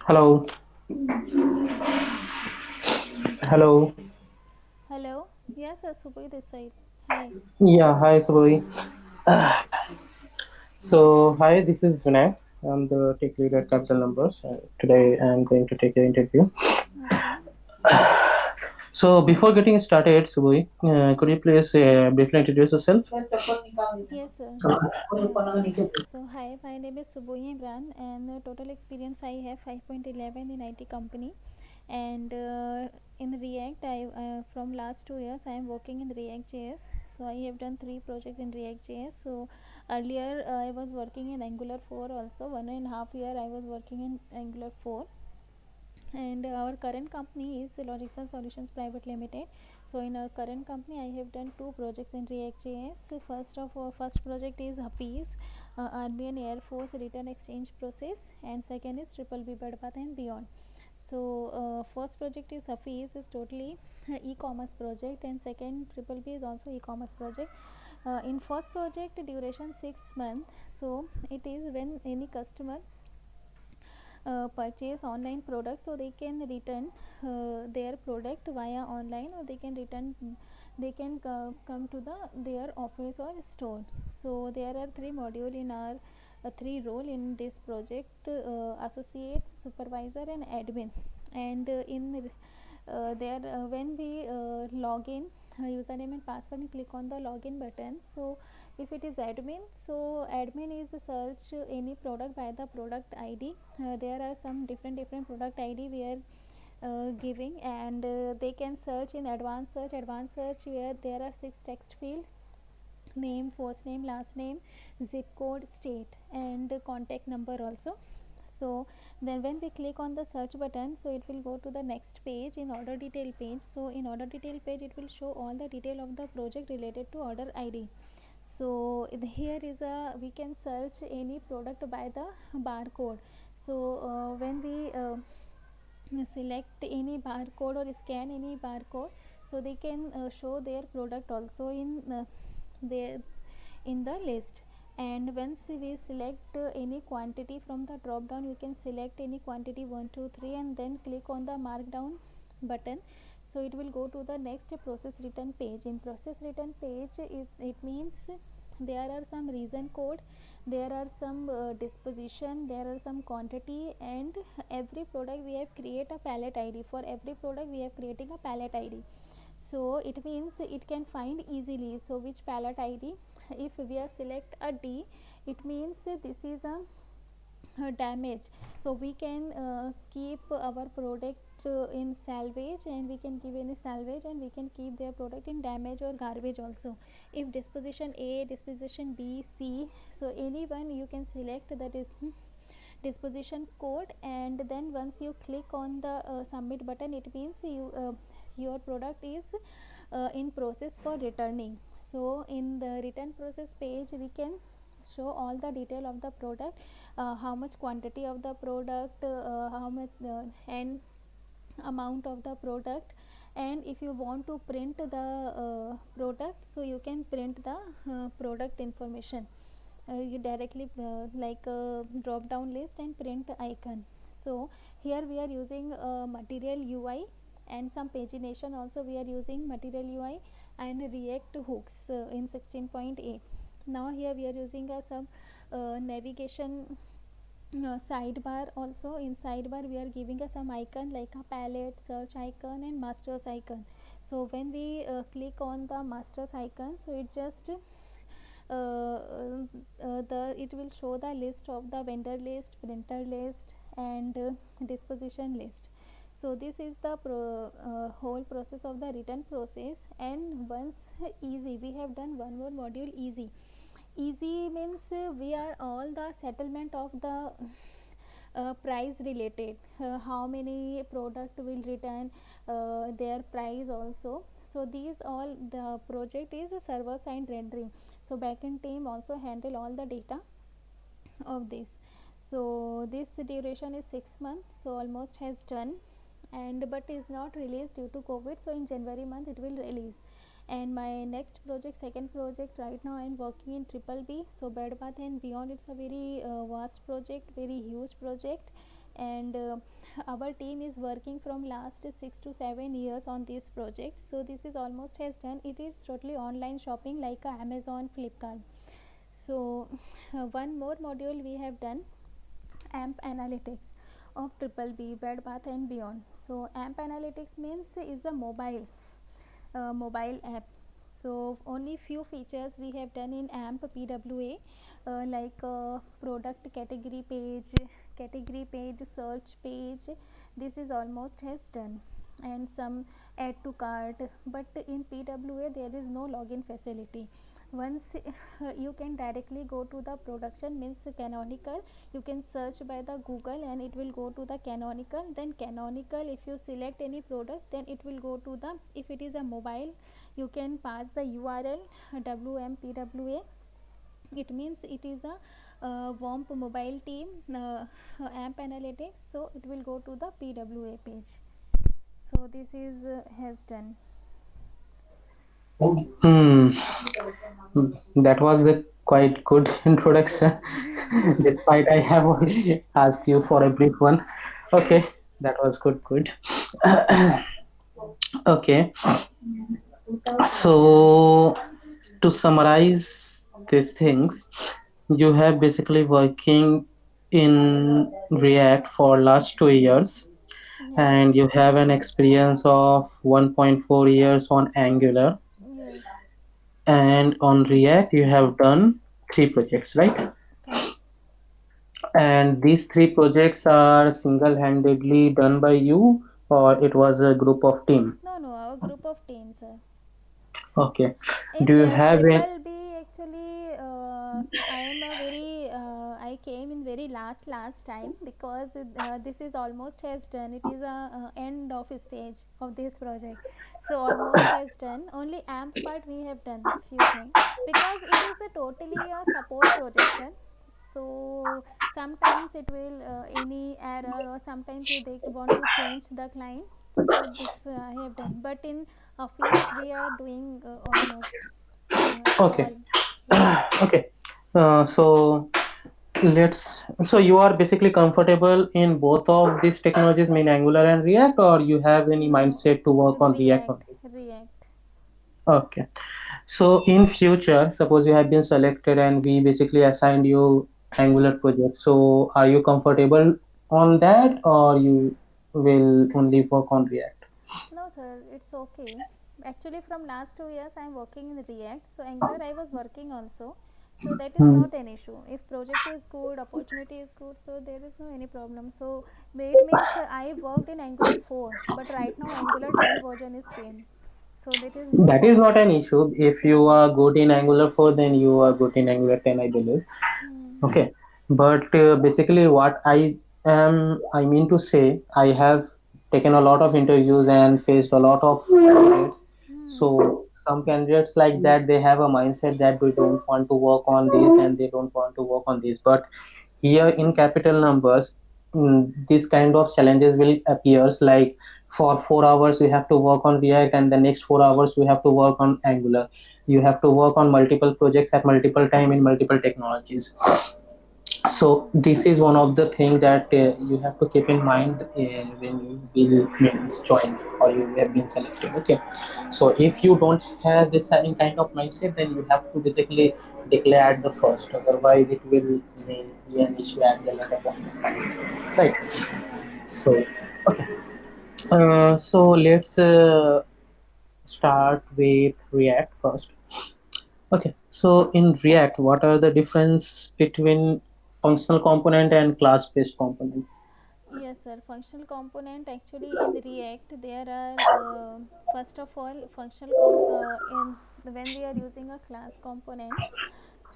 Hello, hello. Hello. Yes, Subhi this side. Hi. Yeah, hi, Subhai. Hi, this is Vinay. I'm the tech lead at Capital Numbers. Today, I'm going to take your interview. Okay. So, before getting started, Subhai, could you please briefly introduce yourself? Yes, sir. Yeah. So, hi, my name is Subhi Imran, and the total experience I have 5.11 in IT company. And in React, I from last 2 years I am working in React JS. So, I have done 3 projects in React JS. So, earlier I was working in Angular 4 also. 1.5 year I was working in Angular 4, and our current company is Logical Solutions Private Limited. So in our current company I have done 2 projects in React.js. So first project is Hafiz, Army and Air Force return exchange process, and second is Triple B Badpath and beyond. So first project is Hafiz, is totally e-commerce project, and second Triple B is also e-commerce project. In first project duration 6 months. So it is when any customer purchase online products, so they can return their product via online, or they can return, they can come to their office or store. So there are three module in our three role in this project: associate, supervisor and admin. And in there when we log in, username and password, and click on the login button. So if it is admin, so admin is search any product by the product id. There are some different product id we are giving, and they can search in advanced search where there are 6 text field: name, first name, last name, zip code, state, and contact number also. So then when we click on the search button, so it will go to the next page, in order detail page. So in order detail page it will show all the detail of the project related to order id. So here is a, we can search any product by the barcode. So when we select any barcode or scan any barcode, so they can show their product also in their in the list. And once we select any quantity from the drop down, we can select any quantity 1 2 3 and then click on the markdown button. So it will go to the next process return page. In process return page, it means there are some reason code, there are some disposition, there are some quantity, and every product we have create a pallet id. For every product we have creating a pallet id. So it means it can find easily, so which pallet id. If we are select a d, it means this is a damage. So we can keep our product in salvage, and we can give any salvage, and we can keep their product in damage or garbage also. If disposition a, disposition b, c, so anyone you can select that is disposition code. And then once you click on the submit button, it means you your product is in process for returning. So in the return process page we can show all the detail of the product, how much quantity of the product, how much and amount of the product. And if you want to print the product, so you can print the product information. You directly like drop down list and print icon. So here we are using material ui, and some pagination also we are using material ui and react hooks in 16.8. Now here we are using some navigation sidebar also. In sidebar we are giving some icon like a palette, search icon and masters icon. So when we click on the masters icon, so it just the it will show the list of the vendor list, printer list, and disposition list. So this is the whole process of the return process. And once easy, we have done one more module, easy. Easy means we are all the settlement of the price related, how many product will return, their price also. So these all the project is a server side rendering. So backend team also handle all the data of this. So this duration is 6 months, so almost has done. And but is not released due to covid, so in January month it will release. And my next project, second project, right now I am working in triple b, so bed bath and beyond. It's a very vast project, very huge project. and our team is working from last 6 to 7 years on this project. So this is almost has done. It is totally online shopping like Amazon, Flipkart. So one more module we have done, AMP analytics of triple B, bed bath and beyond. So AMP analytics means is a mobile app. So only few features we have done in AMP PWA, like product category page, search page. This is almost has done, and some add to cart. But in PWA there is no login facility. Once you can directly go to the production, means canonical, you can search by the Google and it will go to the canonical. Then canonical, if you select any product, then it will go to the, if it is a mobile, you can pass the URL WMPWA. It means it is a WOMP mobile team AMP analytics, so it will go to the PWA page. So this is has done. Hmm. That was the quite good introduction. Despite I have already asked you for a brief one. Okay, that was good. Good. Okay. So to summarize these things, you have basically working in React for last 2 years, Yes. and you have an experience of 1.4 years on Angular, Yes. and on React you have done three projects, right? Correct. And these three projects are single-handedly done by you, or it was a group of team? No, no, our group of teams, sir. Okay. In Do you have a triple B, actually, I am a very. I came in very last time, because this is almost has done. It is a end of stage of this project, so almost has done. Only AMP part we have done few things, because it is a totally a support project, sir. So sometimes it will any error, or sometimes they want to change the client. So this I have done, but in office we are doing almost okay? all. Yes. Okay. So so you are basically comfortable in both of these technologies, mean Angular and React, or you have any No, mindset to work on React React, only? React. Okay. So in future, suppose you have been selected and we basically assigned you Angular project. So are you comfortable on that, or you will only work on React? No, sir, it's okay. Actually, from last 2 years, I am working in React. So Angular, I was working also. So that is Hmm. not an issue. If project is good, opportunity is good, so there is no any problem. So it means I worked in Angular 4, but right now Angular 10 version is came. So that is good That for is me. not an issue. If you Hmm. are good in Angular 4, then you are good in Angular 10, I believe. Hmm. Okay. But basically, what I mean to say, I have taken a lot of interviews and faced a lot of candidates. Hmm. So some candidates like that, they have a mindset that we don't want to work on this and they don't want to work on this. But here in capital numbers, this kind of challenges will appears, like for 4 hours you have to work on React, and the next 4 hours you have to work on Angular. You have to work on multiple projects at multiple time in multiple technologies. So this is one of the things that you have to keep in mind when you will join or you have been selected. Okay. So if you don't have this kind of mindset, then you have to basically declare at the first, otherwise it will be an issue at the later point of time, right? Right. So okay. So let's start with React first. Okay, so in React, what are the difference between functional component and class-based component? Yes, sir. Functional component, actually in React there are first of all in when we are using a class component.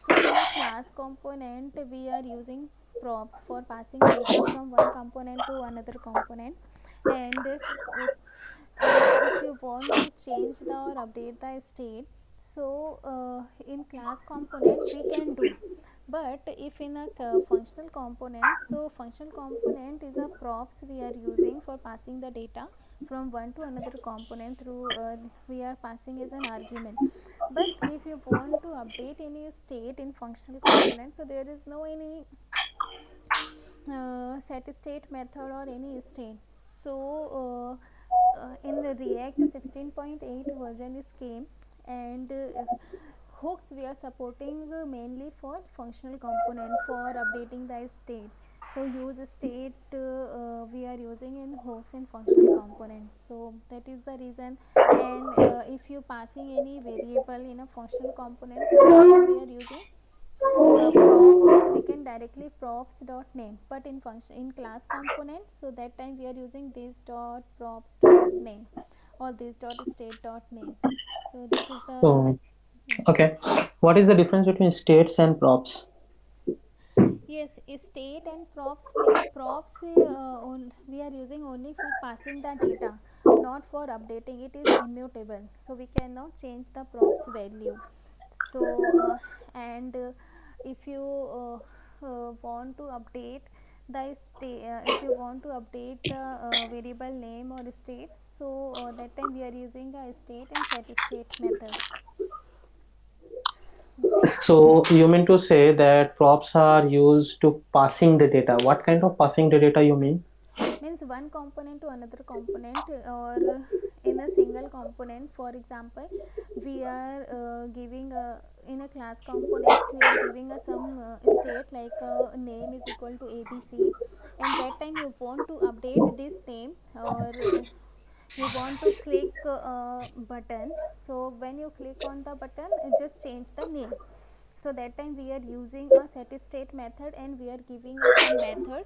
So in a class component we are using props for passing data from one component to another component, and if you want to change the or update the state, so in class component we can do. But if in a functional component, so functional component is a props we are using for passing the data from one to another component through we are passing as an argument. But if you want to update any state in functional component, so there is no any set state method or any state. So in the React 16.8 version is came, and hooks we are supporting mainly for functional component for updating the state. So use state we are using in hooks in functional components, so that is the reason. And if you passing any variable in a functional component, so that time we are using props. We can directly props dot name, but in function in class component, so that time we are using this dot props dot name or this dot state dot name. So this is the So, okay, what is the difference between states and props? yes, state and props means props we are using only for passing the data, not for updating. It is immutable, so we cannot change the props value. So and if you want to update the state, if you want to update the variable name or state, so that time we are using a state and set state method. So you mean to say that props are used to passing the data. What kind of passing the data you mean? Means one component to another component, or in a single component. For example, we are giving a in a class component, we are giving a some state like name is equal to abc, and that time you want to update this name, or you want to click a button. So when you click on the button, just change the name. So that time we are using a set state method, and we are giving a some method,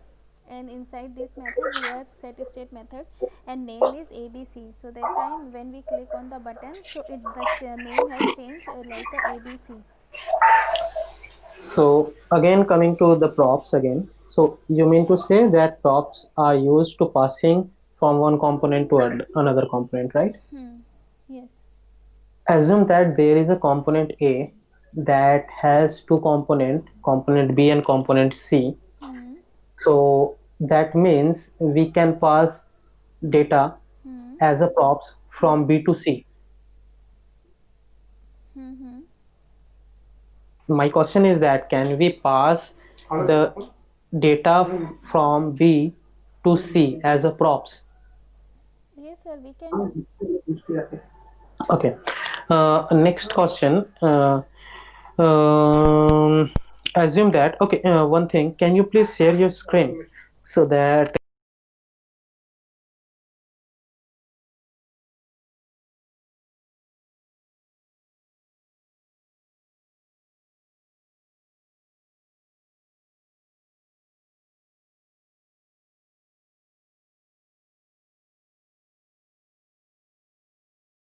and inside this method we are set state method, and name is abc. So that time when we click on the button, so it the name has changed like a abc. So again coming to the props again. So you mean to say that props are used to passing from one component to another component, right? Yes. Assume that there is a component A that has two component, component B and component C. Hmm. So that means we can pass data Hmm. as a props from B to C. Hmm. Hmm. My question is that can we pass the data from B to C as a props? Yes sir, we can do. Okay. Next question. Um, Assume that, okay, one thing, can you please share your screen so that